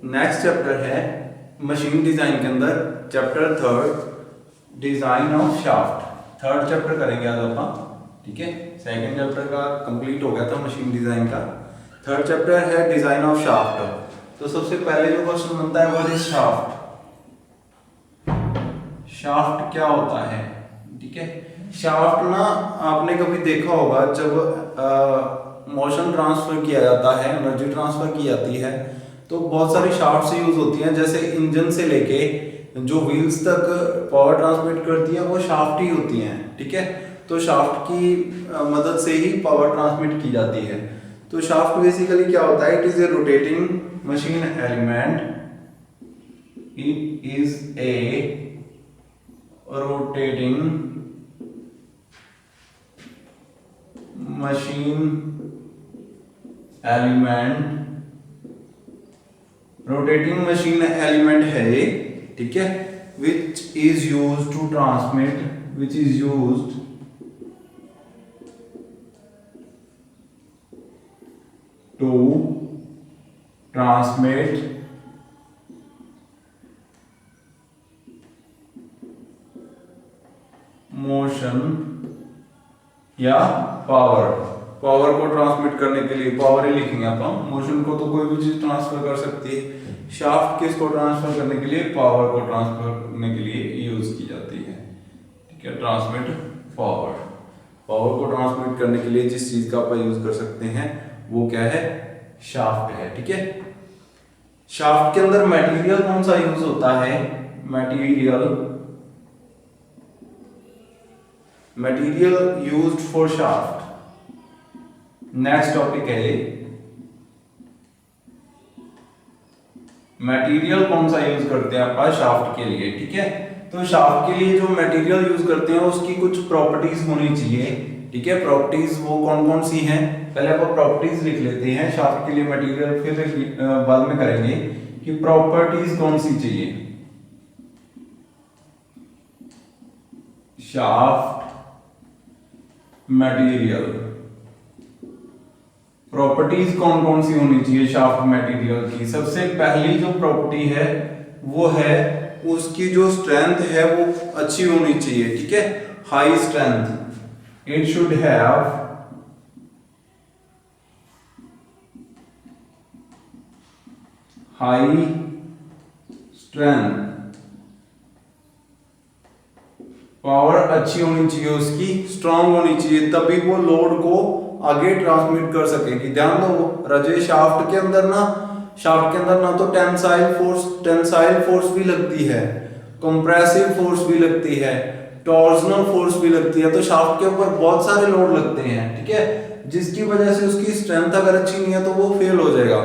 Next chapter है machine design के अंदर chapter 3 design of shaft. Third chapter करेंगे आज अपन, ठीक है। सेकंड चैप्टर का कंप्लीट हो गया था मशीन डिजाइन का। थर्ड चैप्टर है डिजाइन ऑफ शाफ्ट। तो सबसे पहले जो क्वेश्चन बनता है वो है शाफ्ट। शाफ्ट क्या होता है, ठीक है। शाफ्ट ना आपने कभी देखा होगा जब मोशन ट्रांसफर किया जाता है, एनर्जी ट्रांसफर की जाती है, तो बहुत सारी शाफ्ट्स यूज होती हैं। जैसे इंजन से लेके जो व्हील्स तक पावर ट्रांसमिट करती है वो शाफ्ट ही होती हैं, ठीक है। तो शाफ्ट की मदद से ही पावर ट्रांसमिट की जाती है। तो शाफ्ट बेसिकली क्या होता है, it is a rotating machine element, it is a rotating machine element, rotating machine element है ये, ठीक है। Which is used to transmit, which is used to transmit motion या पावर। पावर को ट्रांसमिट करने के लिए पावर ही लिखेंगे अपन, मोशन को तो कोई भी चीज ट्रांसफर कर सकती है। शाफ्ट किसको ट्रांसफर करने के लिए, पावर को ट्रांसफर करने के लिए यूज की जाती है, ठीक है। ट्रांसमिट पावर, पावर को ट्रांसमिट करने के लिए जिस चीज का अपन यूज कर सकते हैं वो क्या है, शाफ्ट है, ठीक है। शाफ्ट के अंदर मटेरियल कौन सा यूज होता है, material used for shaft. Next topic है ये, मटेरियल कौन सा यूज करते हैं आप शाफ्ट के लिए, ठीक है। तो शाफ्ट के लिए जो मटेरियल यूज करते हैं उसकी कुछ प्रॉपर्टीज होनी चाहिए, ठीक है। प्रॉपर्टीज वो कौन कौन सी हैं, पहले आप प्रॉपर्टीज लिख लेते हैं शाफ्ट के लिए मटेरियल, फिर बाद में करेंगे कि प्रॉपर्टीज कौन सी चाहिए। शाफ्ट मटेरियल प्रॉपर्टीज कौन कौन सी होनी चाहिए शाफ्ट मटेरियल की। सबसे पहली जो प्रॉपर्टी है वो है उसकी जो स्ट्रेंथ है वो अच्छी होनी चाहिए, ठीक है। High strength, it should have high strength, power अच्छी होनी चाहिए उसकी, स्ट्रांग होनी चाहिए, तभी वो लोड को आगे ट्रांसमिट कर सकेगी। ध्यान दो रजे शाफ्ट के अंदर ना तो टेंसाइल फोर्स भी लगती है, कंप्रेसिव फोर्स भी लगती है, टॉर्जनल फोर्स भी लगती है। तो शाफ्ट के ऊपर बहुत सारे लोड लगते हैं, ठीक है, जिसकी वजह से उसकी स्ट्रेंथ अगर अच्छी नहीं है तो वो फेल हो जाएगा।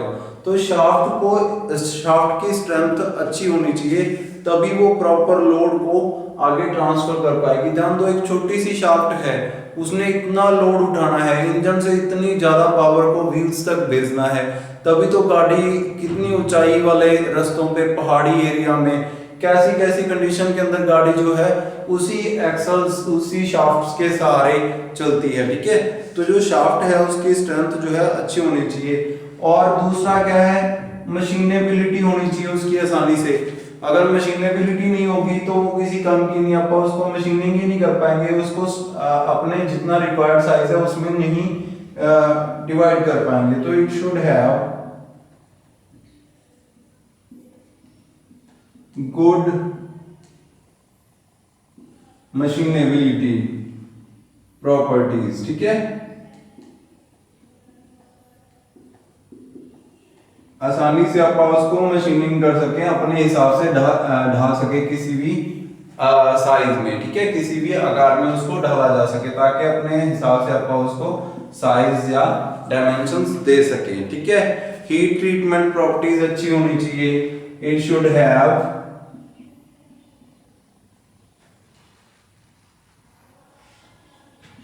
तो शाफ्ट की स्ट्रेंथ अच्छी होनी चाहिए, तभी वो प्रॉपर लोड को आगे ट्रांसफर कर पाएगी। ध्यान दो एक छोटी सी शाफ्ट है, उसने इतना लोड उठाना है, इंजन से इतनी ज्यादा पावर को व्हील्स तक भेजना है, तभी तो गाड़ी कितनी ऊंचाई वाले रास्तों पे, पहाड़ी एरिया में, कैसी कैसी कंडीशन के अंदर गाड़ी जो है उसी एक्सल्स, उसी शाफ्ट्स के सहारे चलती है, ठीक है। तो जो शाफ्ट है उसकी स्ट्रेंथ जो है अच्छी होनी चाहिए। और दूसरा क्या है, मशीनेबिलिटी होनी चाहिए उसकी आसानी से। अगर मशीनेबिलिटी नहीं होगी तो वो किसी काम की नहीं, आप उसको मशीनिंग ही नहीं कर पाएंगे, उसको अपने जितना रिक्वायर्ड साइज है उसमें नहीं डिवाइड कर पाएंगे। तो it should have good machinability properties, ठीक है। आसानी से आप उसको मशीनिंग कर सके, अपने हिसाब से ढा सके किसी भी साइज में, ठीक है, किसी भी आकार में उसको ढाला जा सके, ताकि अपने हिसाब से आप उसको साइज या डायमेंशंस दे सके, ठीक है। हीट ट्रीटमेंट प्रॉपर्टीज अच्छी होनी चाहिए, it should have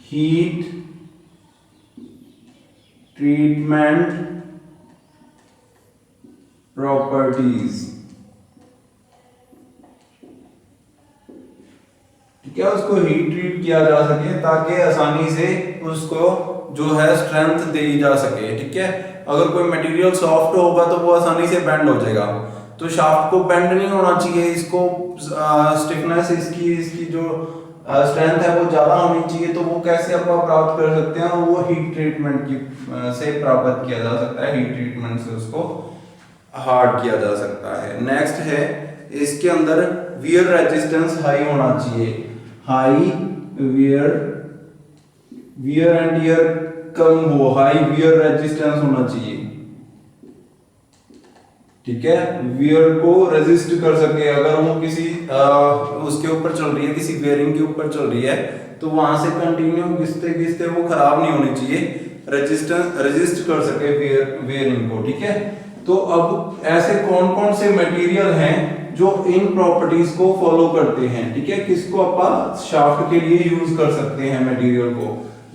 heat treatment properties, ठीक है। उसको हीट ट्रीट किया जा सके ताकि आसानी से उसको जो है स्ट्रेंथ दी जा सके, ठीक है। अगर कोई मटेरियल सॉफ्ट होगा तो वो आसानी से बेंड हो जाएगा। तो शाफ्ट को बेंड नहीं होना चाहिए, इसको स्टिफनेस इसकी जो स्ट्रेंथ है वो ज्यादा होनी चाहिए। तो वो कैसे आप प्राप्त कर सकते हैं, वो हीट ट्रीटमेंट की से प्राप्त किया जा सकता है, हीट ट्रीटमेंट से उसको हार्ड किया जा सकता है। नेक्स्ट है इसके अंदर वियर रेजिस्टेंस हाई होना चाहिए, हाई वियर एंड टियर कम हो, हाई वियर रेजिस्टेंस होना चाहिए, ठीक है। वियर को रेजिस्ट कर सके, अगर वो किसी उसके ऊपर चल रही है, किसी बेयरिंग के ऊपर चल रही है, तो वहां से कंटिन्यू घिसते घिसते वो खराब नहीं होनी चाहिए, रेजिस्ट कर सके बेयरिंग को, ठीक है। तो अब ऐसे कौन कौन से मटेरियल हैं जो इन प्रॉपर्टीज को फॉलो करते हैं, ठीक है। किसको आप शाफ्ट के लिए यूज कर सकते हैं मटेरियल को,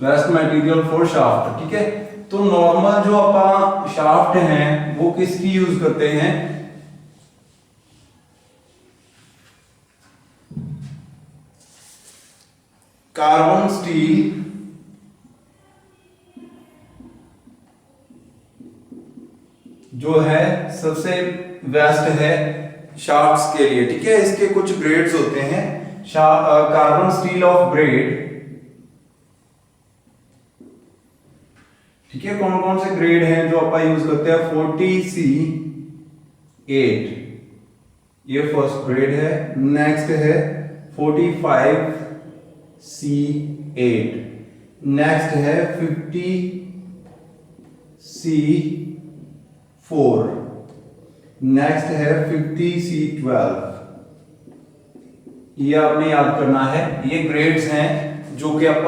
बेस्ट मटेरियल फॉर शाफ्ट, ठीक है। तो नॉर्मल जो आप शाफ्ट हैं वो किसकी यूज करते हैं, कार्बन स्टील जो है सबसे बेस्ट है शाफ्ट्स के लिए, ठीक है। इसके कुछ ग्रेड्स होते हैं, कार्बन स्टील ऑफ ग्रेड, ठीक है। कौन कौन से ग्रेड हैं जो आप यूज करते हैं, 40C8 ये फर्स्ट ग्रेड है। नेक्स्ट है 45C8, नेक्स्ट है 50C4, नेक्स्ट है 50C12। ये आपने याद करना है, ये ग्रेड्स हैं जो कि आप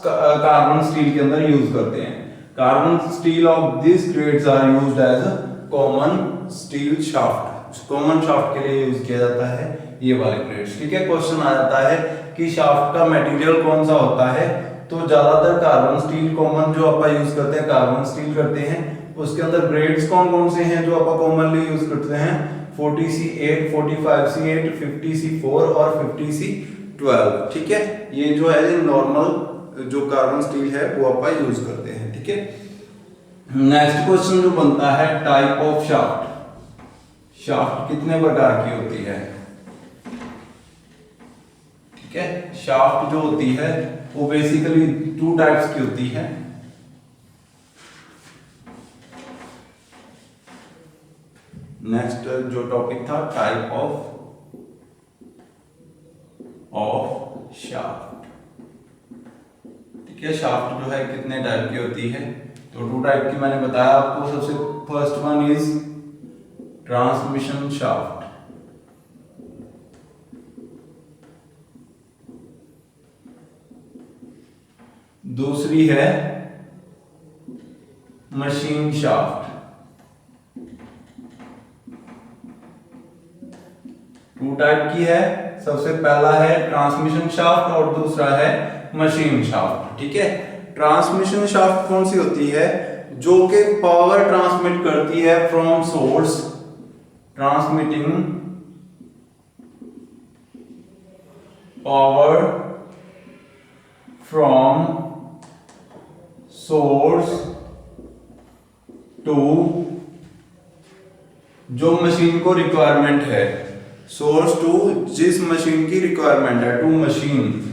कार्बन स्टील के अंदर यूज करते हैं। Carbon steel of this grades are used as a common steel shaft, common shaft के लिए यूज किया जाता है ये वाले ग्रेड्स, ठीक है। क्वेश्चन आ जाता है कि शाफ्ट का मटेरियल कौन सा होता है, तो ज्यादातर कार्बन स्टील कॉमन जो आप यूज करते हैं कार्बन स्टील करते हैं। उसके अंदर ग्रेड्स कौन कौन से हैं जो आप कॉमनली यूज करते हैं, 40C8, 45C8, 50C4 और 50C12, ठीक है। ये जो है नॉर्मल जो कार्बन स्टील है वो आप यूज करते हैं, ठीक है। नेक्स्ट क्वेश्चन जो बनता है, टाइप ऑफ शाफ्ट, शाफ्ट कितने प्रकार की होती है, ठीक है। शाफ्ट जो होती है वो बेसिकली 2 टाइप्स की होती है। नेक्स्ट जो टॉपिक था टाइप ऑफ शाफ्ट, ठीक है। शाफ्ट जो है कितने टाइप की होती है, तो 2 टाइप की मैंने बताया आपको। सबसे first one is transmission shaft, दूसरी है मशीन शाफ्ट। 2 टाइप की है, सबसे पहला है ट्रांसमिशन शाफ्ट और दूसरा है मशीन शाफ्ट, ठीक है। ट्रांसमिशन शाफ्ट कौन सी होती है, जो कि पावर ट्रांसमिट करती है from source, transmitting power from source to जो मशीन को रिक्वायरमेंट है, सोर्स टू जिस मशीन की रिक्वायरमेंट है, टू मशीन।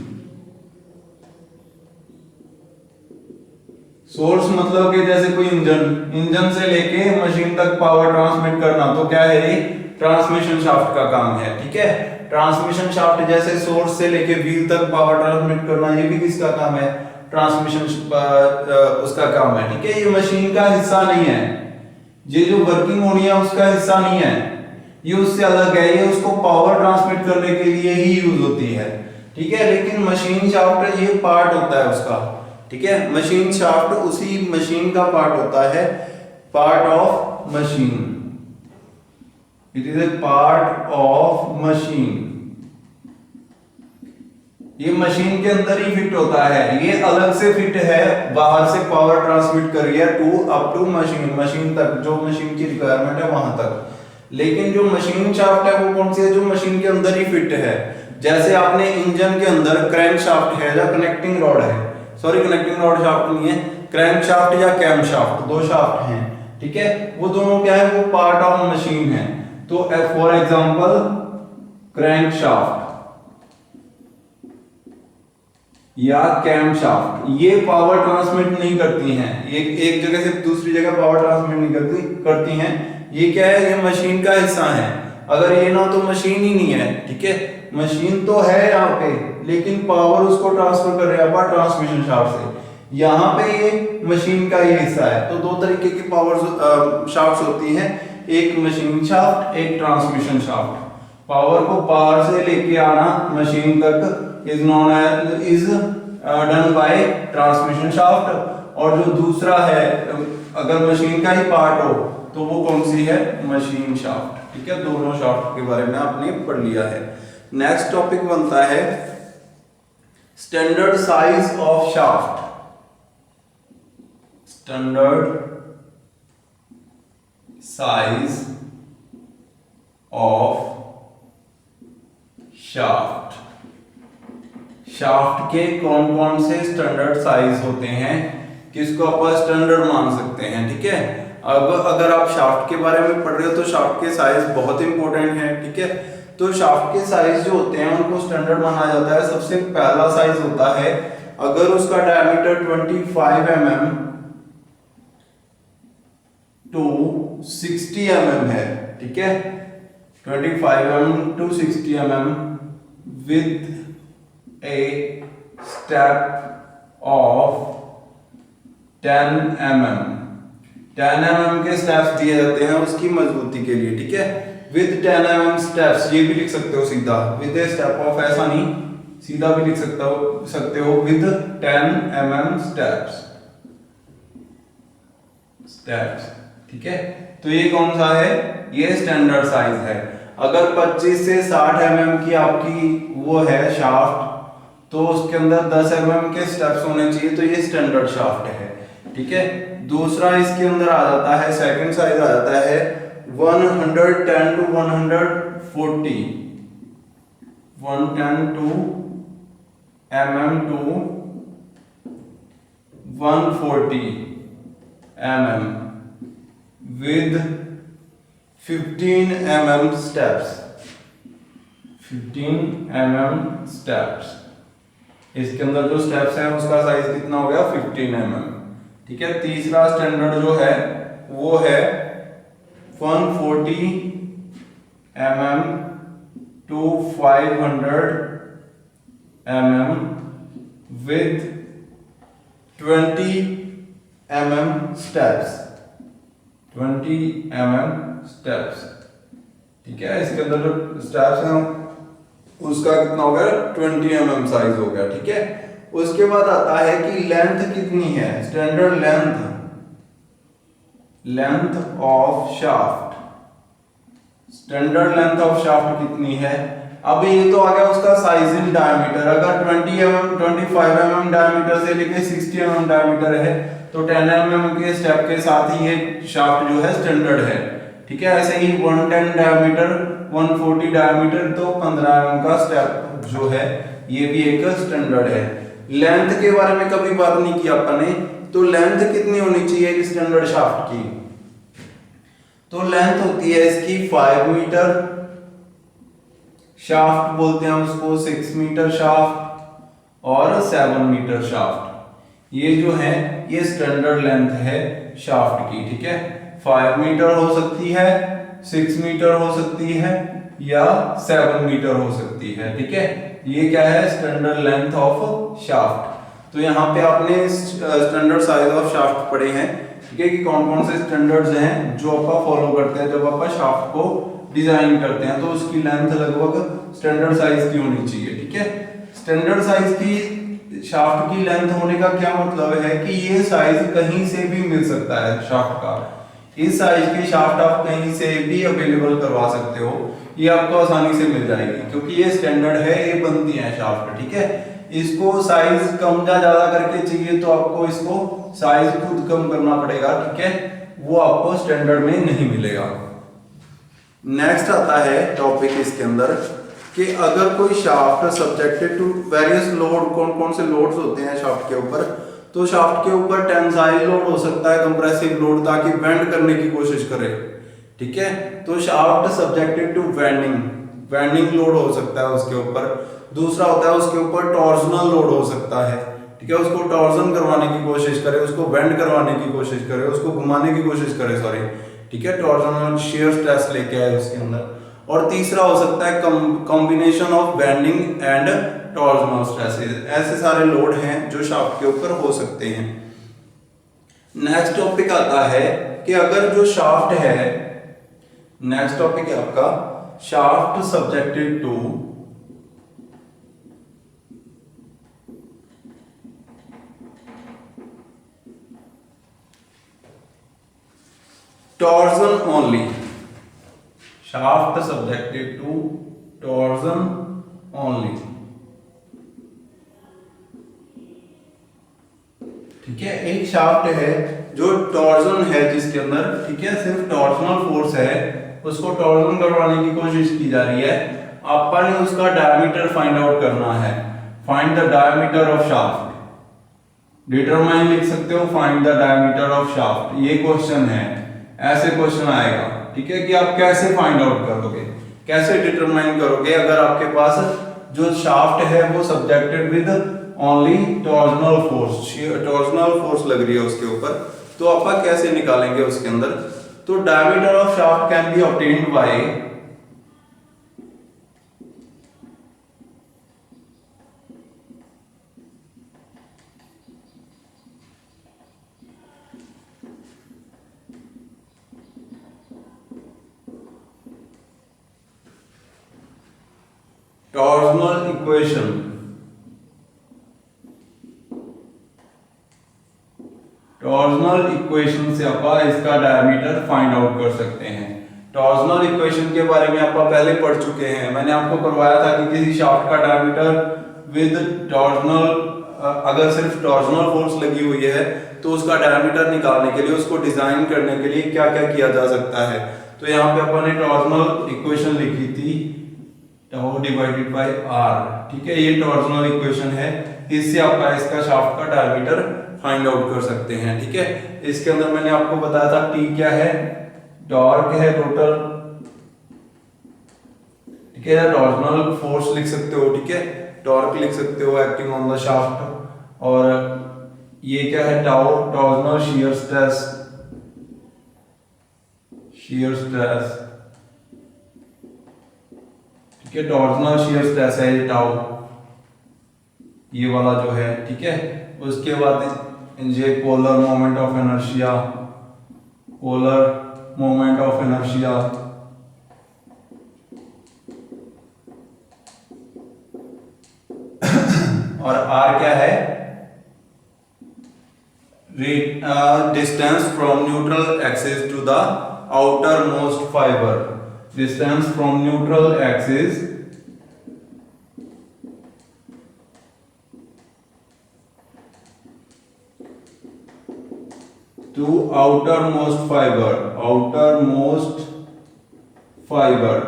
सोर्स मतलब कि जैसे कोई इंजन से लेके मशीन तक पावर ट्रांसमिट करना, तो क्या है ये ट्रांसमिशन शाफ्ट का काम है, ठीक है। ट्रांसमिशन शाफ्ट जैसे सोर्स से लेके व्हील तक पावर ट्रांसमिट करना, ये भी किसका काम है, ट्रांसमिशन उसका काम है, ठीक है। ये मशीन का हिस्सा नहीं है, ये जो वर्किंग होनी है उसका हिस्सा नहीं है, ये उससे अलग है, ये उसको पावर ट्रांसमिट करने के लिए ही यूज होती है, ठीक है। लेकिन मशीन शाफ्ट ये पार्ट होता है उसका, ठीक है। मशीन शाफ्ट उसी मशीन का पार्ट होता है, part of machine, it is A part of machine. ये मशीन के अंदर ही फिट होता है, ये अलग से फिट है, बाहर से पावर ट्रांसमिट कर रही है अप टू मशीन तक, जो मशीन की रिक्वायरमेंट है वहां तक। लेकिन जो मशीन शाफ्ट है वो कौन सी है, जो मशीन के अंदर ही फिट है। जैसे आपने इंजन के अंदर क्रैंक शाफ्ट है या कनेक्टिंग रॉड है, सॉरी कनेक्टिंग रॉड शाफ्ट नहीं है, क्रैंक शाफ्ट या कैम शाफ्ट, 2 शाफ्ट हैं। ठीक है, वो दोनों क्या है, वो पार्ट ऑफ मशीन है। तो फॉर एग्जांपल क्रैंक शाफ्ट या कैम शाफ्ट, ये पावर ट्रांसमिट नहीं करती हैं, एक जगह से दूसरी जगह पावर ट्रांसमिट नहीं करती हैं। ये क्या है, ये मशीन का हिस्सा है। अगर ये ना तो मशीन ही नहीं है, ठीक है, मशीन तो है यहाँ पे, लेकिन पावर उसको ट्रांसफर कर रहे हैं ट्रांसमिशन शाफ्ट से। यहाँ पे ये मशीन का ये हिस्सा है। तो दो तरीके की पावर शाफ्ट होती हैं, एक मशीन शाफ्ट, एक ट्रांसमिशन शाफ्ट। पावर को बाहर से लेके आना मशीन तक is known is done by transmission shaft. और जो दूसरा है, अगर मशीन का ही पार्ट हो तो वो कौन सी है, मशीन शाफ्ट। ठीक है, दोनों शाफ्ट के बारे में आपने पढ़ लिया है। नेक्स्ट टॉपिक बनता है standard size of shaft. Standard size of shaft. Shaft के कौन कौन से स्टैंडर्ड साइज होते हैं, किसको आप स्टैंडर्ड मान सकते हैं। ठीक है, अब अगर आप शाफ्ट के बारे में पढ़ रहे हो तो शाफ्ट के साइज बहुत इंपॉर्टेंट है। ठीक है, तो शाफ्ट के साइज जो होते हैं उनको स्टैंडर्ड माना जाता है। सबसे पहला साइज होता है, अगर उसका डायमीटर 25 mm टू 60 mm है, ठीक है, 25 mm to 60 mm with a step of 10 mm। 10 mm के स्टेप्स दिए जाते हैं उसकी मजबूती के लिए। ठीक है, विद 10 mm स्टेप्स, ये भी लिख सकते हो सीधा, विद ए स्टेप ऑफ, ऐसा नहीं, सीधा भी लिख सकते हो विद 10 mm स्टेप्स। ठीक है, तो ये कौन सा है, ये स्टैंडर्ड साइज है। अगर 25 से 60 mm की आपकी वो है शाफ्ट, तो उसके अंदर 10 mm के स्टेप्स होने चाहिए, तो ये स्टैंडर्ड शाफ्ट है। ठीक है, दूसरा इसके अंदर आ जाता है, सेकंड साइज आ जाता है 110 to 140, 110 to mm to 140 mm with 15 mm steps, 15 mm steps। इसके अंदर जो स्टेप्स हैं उसका साइज कितना हो गया, 15 mm। ठीक है, तीसरा स्टैंडर्ड जो है वो है 140 mm to 500 mm with 20 mm steps, 20 mm steps। ठीक है, इसके अंदर जो स्टेप्स हैं उसका कितना हो गया, 20 mm साइज हो गया। ठीक है, उसके बाद आता है कि लेंथ कितनी है, standard length, length of shaft. Standard length of shaft कितनी है। अब ये तो आ गया उसका साइज इन डायमीटर। अगर 20 mm 25 mm डायमीटर से लेके 60 mm डायमीटर है तो 10 mm के स्टेप के साथ ही ये शाफ्ट जो है स्टैंडर्ड है। ठीक है, ऐसे ही 110 डायमीटर 140 डायमीटर तो 15 mm का स्टेप जो है ये भी एक स्टैंडर्ड है। लेंथ के बारे में कभी बात नहीं की आपने, तो लेंथ कितनी होनी चाहिए एक स्टैंडर्ड शाफ्ट की, तो लेंथ होती है इसकी 5 मीटर। शाफ्ट बोलते हैं उसको 6 मीटर शाफ्ट और 7 मीटर शाफ्ट। ये जो है ये स्टैंडर्ड लेंथ है शाफ्ट की। ठीक है, 5 मीटर हो सकती है, 6 मीटर हो सकती है या 7 मीटर हो सकती है। ठीक है, ये क्या है, स्टैंडर्ड लेंथ ऑफ शाफ्ट। तो यहाँ पे आपने स्टैंडर्ड साइज ऑफ शाफ्ट पढ़े हैं। ठीक है, कि कौन कौन से स्टैंडर्ड्स हैं जो आप फॉलो करते हैं जब आप शाफ्ट को डिजाइन करते हैं, तो उसकी लेंथ लगभग स्टैंडर्ड साइज की होनी चाहिए। ठीक है, स्टैंडर्ड साइज की शाफ्ट की लेंथ होने का क्या मतलब है कि ये साइज कहीं से भी मिल सकता है शाफ्ट का। इस साइज की शाफ्ट आप कहीं से भी अवेलेबल करवा सकते हो, ये आपको आसानी से मिल जाएगी क्योंकि ये स्टैंडर्ड है, ये बनती है शाफ्ट। ठीक है, इसको साइज कम या ज्यादा करके चाहिए तो आपको इसको साइज खुद कम करना पड़ेगा। ठीक है, वो आपको स्टैंडर्ड में नहीं मिलेगा। नेक्स्ट आता है टॉपिक इसके अंदर कि अगर कोई shaft subjected to various load, कौन कौन से लोड्स होते हैं शाफ्ट के ऊपर, तो शाफ्ट के ऊपर टेंसाइल लोड हो सकता है, कंप्रेसिव लोड, ताकि बेंड करने की कोशिश करे। ठीक है, तो shaft subjected to bending load हो सकता है उसके ऊपर। दूसरा होता है उसके ऊपर टॉर्जनल लोड हो सकता है। ठीक है, उसको टॉर्जन करवाने की कोशिश करे, उसको बेंड करवाने की कोशिश करे, उसको घुमाने की कोशिश करे, सॉरी। ठीक है, टॉर्जनल शियर स्ट्रेस लेके आए उसके अंदर। और तीसरा हो सकता है combination of bending and torsional stresses. ऐसे सारे लोड हैं जो शाफ्ट के ऊपर हो सकते हैं। नेक्स्ट टॉपिक आता है कि अगर जो शाफ्ट है, नेक्स्ट टॉपिक है आपका shaft subjected to torsion only, shaft subjected to torsion only. ठीक है, एक शाफ्ट है जो टॉर्जन है जिसके अंदर, ठीक है, सिर्फ टॉर्जनल फोर्स है, उसको टॉर्जन करवाने की कोशिश की जा रही है। अपन ने उसका डायमीटर फाइंड आउट करना है। Find the diameter of shaft, determine लिख सकते हो, find the diameter of shaft, ये क्वेश्चन है, ऐसे क्वेश्चन आएगा। ठीक है, कि आप कैसे फाइंड आउट करोगे, कैसे डिटरमाइन करोगे अगर आपके पास जो शाफ्ट है वो subjected with only torsional force लग रही है उसके ऊपर, तो आप कैसे निकालेंगे उसके अंदर। तो diameter of shaft can be obtained by torsional equation. Torsional equation से आप इसका डायमीटर फाइंड आउट कर सकते हैं। टॉर्जनल इक्वेशन के बारे में आप पहले पढ़ चुके हैं, मैंने आपको करवाया था कि किसी शाफ्ट का डायमीटर विद टॉर्जनल, अगर सिर्फ टॉर्जनल फोर्स लगी हुई है तो उसका डायमीटर निकालने के लिए, उसको डिजाइन करने के लिए क्या क्या किया जा सकता है। तो यहाँ पे अपन ने टॉर्जनल इक्वेशन लिखी थी, टाउ डिवाइडेड बाय आर। ठीक है, ये टॉर्जनल इक्वेशन है, इससे आप इसका शाफ्ट का डायमीटर फाइंड आउट कर सकते हैं। ठीक है, इसके अंदर मैंने आपको बताया था टी क्या है, टॉर्क है टोटल। ठीक है, टॉर्जनल फोर्स लिख सकते हो, ठीक है, टॉर्क लिख सकते हो एक्टिंग ऑन द शाफ्ट। और ये क्या है, tau, torsional shear stress, shear stress. ठीक है, टॉर्जनल शियर स्ट्रेस है ये टाउ, ये वाला जो है। ठीक है, उसके बाद ये polar moment of inertia, polar moment of inertia. और आर क्या है, distance from neutral axis to the outermost fibre, distance from neutral axis to outermost fibre, outermost fibre,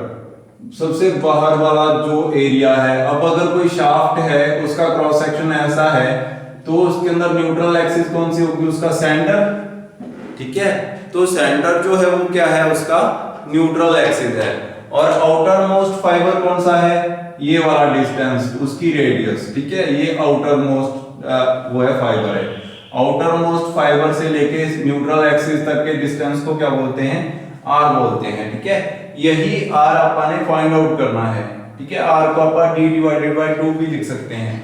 सबसे बाहर वाला जो एरिया है। अब अगर कोई शाफ्ट है उसका क्रॉस सेक्शन ऐसा है तो उसके अंदर न्यूट्रल एक्सिस कौन सी होगी, उसका सेंटर। ठीक है, तो सेंटर जो है वो क्या है, उसका न्यूट्रल एक्सिस है। और आउटर मोस्ट फाइबर कौन सा है, ये वाला डिस्टेंस, उसकी रेडियस। ठीक है, ये आउटर मोस्ट वो है फाइबर है। आउटर मोस्ट फाइबर से लेके न्यूट्रल एक्सिस तक के डिस्टेंस को क्या बोलते हैं, आर बोलते हैं। ठीक है, यही आर आपने फाइंड आउट करना है। ठीक है, आर को आप d डिवाइडेड बाय 2 भी लिख सकते हैं,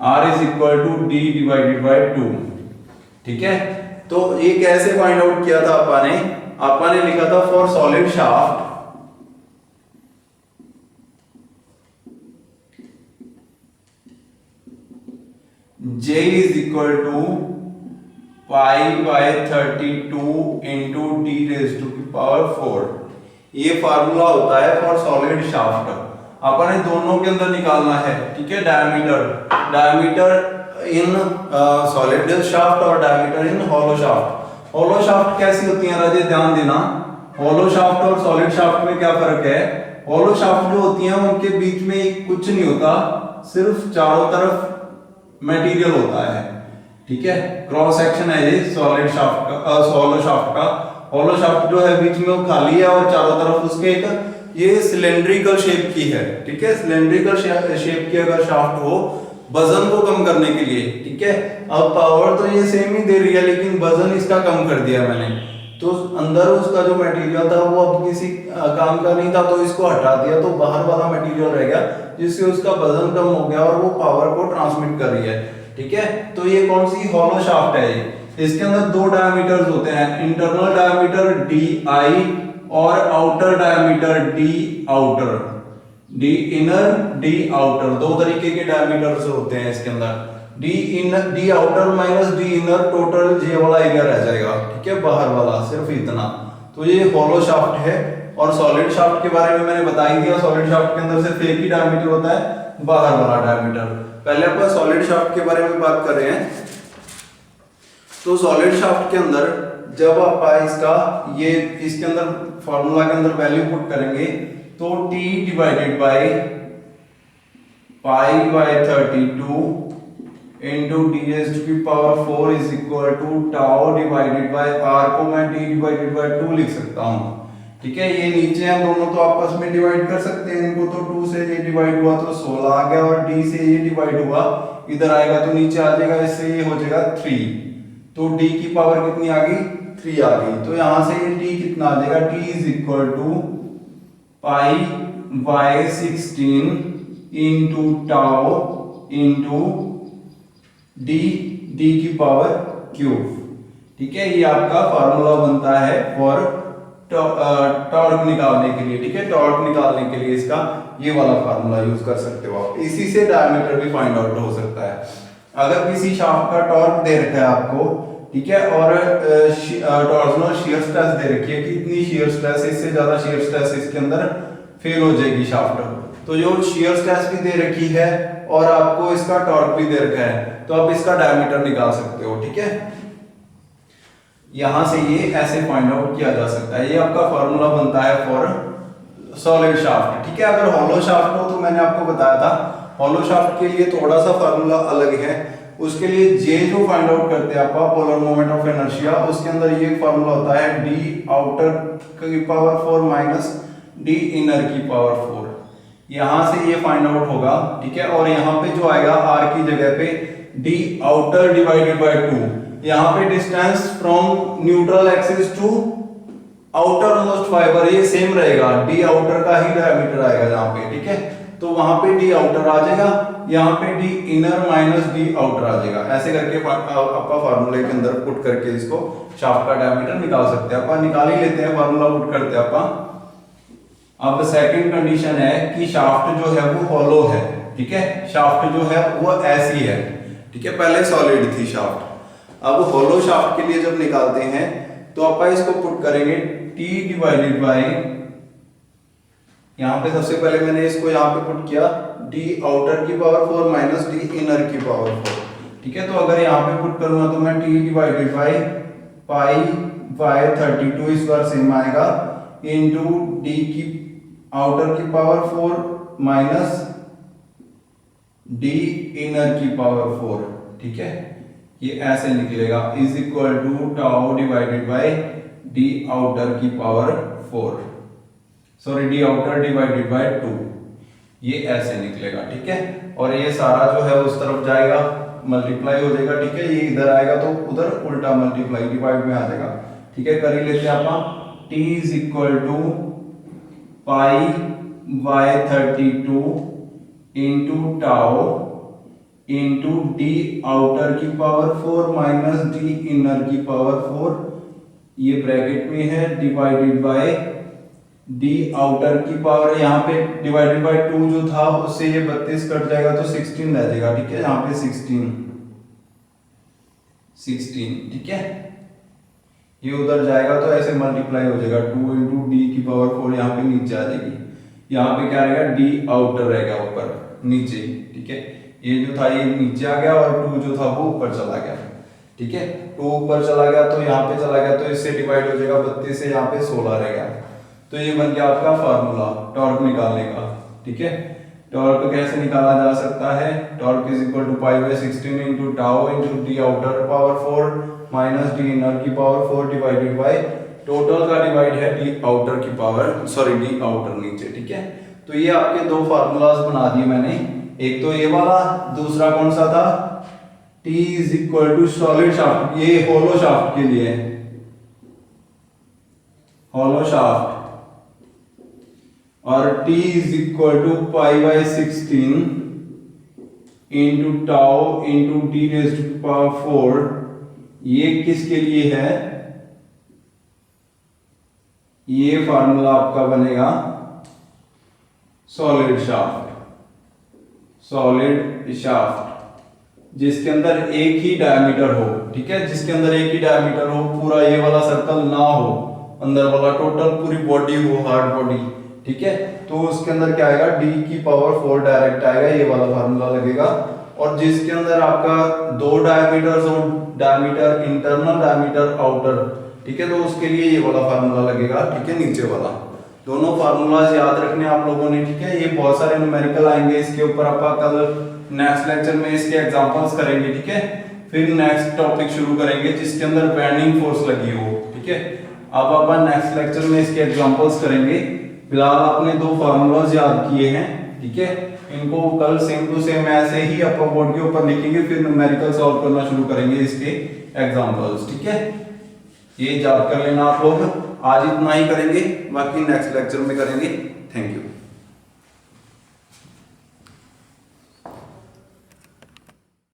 r is equal to d divided by 2। ठीक है, तो ये कैसे फाइंड आउट किया था आपने लिखा था for solid shaft J is equal to pi by 32 into t raise to की पावर 4। ये फार्मूला होता है फॉर सॉलिड शाफ्ट। अपने दोनों के अंदर निकालना है। ठीक है, डायमीटर इन सॉलिड शाफ्ट और डायमीटर इन हॉलो शाफ्ट। हॉलो शाफ्ट कैसी होती है राजे, ध्यान देना, हॉलो शाफ्ट और सॉलिड शाफ्ट में क्या फर्क है। हॉलो शाफ्ट जो होती है उनके बीच में कुछ नहीं होता, सिर्फ चारों तरफ मटेरियल होता है। ठीक है। क्रॉस सेक्शन है ये सॉलिड शाफ्ट का, हॉलो शाफ्ट का। हॉलो शाफ्ट जो है बीच में वो खाली है और चारों तरफ उसके एक ये सिलेंड्रिकल शेप की है, ठीक है। सिलेंड्रिकल शेप की अगर शाफ्ट हो वजन को कम करने के लिए, ठीक है। अब पावर तो ये सेम ही दे रही है लेकिन वजन इसका कम कर दिया मैंने, तो अंदर उसका जो मटेरियल था वो अब किसी काम का नहीं था, तो इसको हटा दिया, तो बाहर वाला मटेरियल रह गया जिससे उसका वजन कम हो गया और वो पावर को ट्रांसमिट कर रही है, ठीक है। तो ये कौन सी हॉलो शाफ्ट है ये, इसके अंदर दो डायमीटर्स होते हैं, इंटरनल डायमीटर डी आई और outer diameter D outer, D inner D outer, दो तरीके के डायमीटर्स होते हैं इसके अंदर। D inner D outer minus D inner, total J वाला एरिया रह जाएगा, ठीक है, बाहर वाला सिर्फ इतना। तो ये हॉलो शाफ्ट है। और सॉलिड शाफ्ट के बारे में मैंने बता ही दिया, सॉलिड शाफ्ट के अंदर सिर्फ एक ही डायमीटर होता है, बाहर वाला डायमीटर। पहले अपन सॉलिड शाफ्ट के बारे में बात कर रहे हैं। तो सॉलिड शाफ्ट के अंदर जब आप इसका ये इसके अंदर फॉर्मूला के अंदर वैल्यू पुट करेंगे तो T divided by pi by 32 into d⁴ is equal to tau divided by r को मैं t डिवाइडेड बाय 2 लिख सकता हूं, ठीक है। ये नीचे हम दोनों तो आपस में डिवाइड कर सकते हैं इनको, तो 2 से ये डिवाइड हुआ तो 16 आ गया और d से ये डिवाइड हुआ, इधर आएगा तो नीचे आ जाएगा, इससे ये हो जाएगा 3, तो d की पावर कितनी आ गई 3 आ गई। तो यहां से ये t कितना आ जाएगा, t is equal to pi by 16 into tau into D की पावर क्यूब, ठीक है। ये आपका फार्मूला बनता है फॉर टॉर्क निकालने के लिए, ठीक है। टॉर्क निकालने के लिए इसका ये वाला फार्मूला यूज कर सकते हो आप। इसी से डायमीटर भी फाइंड आउट हो सकता है। अगर किसी शाफ्ट का टॉर्क दे रखा है आपको, ठीक है, और टॉर्जनल शियर स्ट्रेस दे रखी है कि इतनी शियर स्ट्रेस, इससे ज्यादा शियर स्ट्रेस इसके अंदर फेल हो जाएगी शाफ्ट, तो जो शियर स्ट्रेस भी दे रखी है और आपको इसका टॉर्क भी दे रखा है, तो आप इसका डायमीटर निकाल सकते हो, ठीक है। यहां से ये ऐसे फाइंड आउट किया जा सकता है। ये आपका फार्मूला बनता है फॉर सॉलिड शाफ्ट, ठीक है। अगर हॉलो शाफ्ट हो तो मैंने आपको बताया था हॉलो शाफ्ट के लिए थोड़ा सा फार्मूला अलग है। उसके लिए जे जो फाइंड आउट करते हैं आपका पोलर मोमेंट ऑफ इनर्शिया, उसके अंदर ये फार्मूला होता है डी आउटर की पावर 4 माइनस डी इनर की पावर 4। यहां से ये फाइंड आउट होगा, ठीक है। और यहाँ पे जो आएगा आर की जगह पे डी आउटर डिवाइडेड बाय 2, यहाँ पे distance from neutral axis to outermost fibre ये सेम रहेगा, डी आउटर का ही डायमीटर आएगा यहाँ पे, ठीक है। तो वहां पे डी आउटर आ जाएगा, यहाँ पे D inner minus D outer आ जाएगा। ऐसे करके आपका फार्मूले के अंदर पुट करके इसको शाफ्ट का डायमीटर निकाल सकते हैं। अपन निकाल ही लेते हैं, फार्मूला पुट करते हैं अपन। अब सेकंड कंडीशन है कि शाफ्ट जो है वो हॉलो है, ठीक है। शाफ्ट जो है वो ऐसी है, ठीक है। पहले सॉलिड थी शाफ्ट, अब हॉलो शाफ्ट के लिए जब निकालते हैं तो अपन इसको पुट करेंगे T डिवाइडेड बाय, यहाँ पे सबसे पहले मैंने इसको यहाँ पे पुट किया डी आउटर की पावर 4 माइनस डी इनर की पावर 4, ठीक है। तो अगर यहाँ पे पुट करूंगा तो मैं T divided by pi by 32 इस बार सेम आएगा इंटू डी की आउटर की पावर 4 माइनस डी इनर की पावर 4, ठीक है। ये ऐसे निकलेगा is equal to tau divided by D outer की power 4, sorry D outer divided by 2, ये ऐसे निकलेगा, ठीक है। और ये सारा जो है उस तरफ जाएगा, मल्टीप्लाई हो जाएगा, ठीक है। ये इधर आएगा तो उधर उल्टा मल्टीप्लाई डिवाइड में आ जाएगा, ठीक है। कर ही लेते हैं आप। T is equal to pi by 32 into tau into d outer की पावर 4 माइनस डी इनर की पावर 4, ये ब्रैकेट में है, डिवाइडेड बाय डी आउटर की पावर, यहाँ पे डिवाइडेड बाय 2 जो था उससे ये 32 कट जाएगा तो 16 रह जाएगा, ठीक है। यहाँ पे 16, ठीक है। ये उधर जाएगा तो ऐसे मल्टीप्लाई हो जाएगा, 2 इंटू डी की पावर 4 यहाँ पे नीचे आ जाएगी। यहाँ पे क्या रहेगा, डी आउटर रहेगा ऊपर नीचे, ठीक है। ये जो था ये नीचे आ गया और 2 जो था वो ऊपर चला गया, ठीक है। 2 ऊपर चला गया तो यहाँ पे चला गया तो इससे डिवाइड हो जाएगा, 32 से यहाँ पे 16 रहेगा। तो ये बन गया आपका फार्मूला टॉर्क निकालने का, ठीक है। टॉर्क कैसे निकाला जा सकता है, torque is equal to pi by 16 into tau into d outer power 4 minus D inner की पावर 4 डिवाइडेड बाय टोटल का डिवाइड है डी आउटर की पावर, सॉरी डी आउटर नीचे, ठीक है। तो ये आपके दो फार्मूलाज बना दिए मैंने, एक तो ये वाला, दूसरा कौन सा था, T is equal to solid shaft, ये होलो शाफ्ट के लिए, होलो शाफ्ट, और T is equal to pi by 16 into tau into t raise to power 4, ये किसके लिए है, ये फार्मूला आपका बनेगा सॉलिड शाफ्ट, सॉलिड शाफ्ट जिसके अंदर एक ही डायमीटर हो, ठीक है, जिसके अंदर एक ही डायमीटर हो, पूरा ये वाला सर्कल ना हो, अंदर वाला टोटल पूरी बॉडी हो, हार्ड बॉडी, ठीक है। तो उसके अंदर क्या आएगा, d की पावर 4 डायरेक्ट आएगा, ये वाला फार्मूला लगेगा। और जिसके अंदर आपका दो डायमीटर्स हो, डायमीटर इंटरनल, डायमीटर आउटर, ठीक है, तो उसके लिए ये वाला फार्मूला लगेगा, ठीक है, नीचे वाला। दोनों फार्मूलाज याद रखने आप लोगों ने, ठीक है। ये बहुत सारे न्यूमेरिकल आएंगे, इसके ऊपर आप कल नेक्स्ट लेक्चर में इसके एग्जांपल्स करेंगे, ठीक है। फिर नेक्स्ट टॉपिक शुरू करेंगे जिसके अंदर बेंडिंग फोर्स लगी हो, ठीक है। अब अपन नेक्स्ट लेक्चर में इसके एग्जांपल्स करेंगे। फिलहाल आपने दो फार्मूलाज याद किए हैं, ठीक है, इनको कल सेम टू सेम ऐसे ही अपर बोर्ड के ऊपर लिखेंगे, फिर न्यूमेरिकल सॉल्व करना शुरू करेंगे इसके एग्जांपल्स, ठीक है। ये याद कर लेना आप लोग। आज इतना ही करेंगे, बाकी नेक्स्ट लेक्चर में करेंगे। Thank you.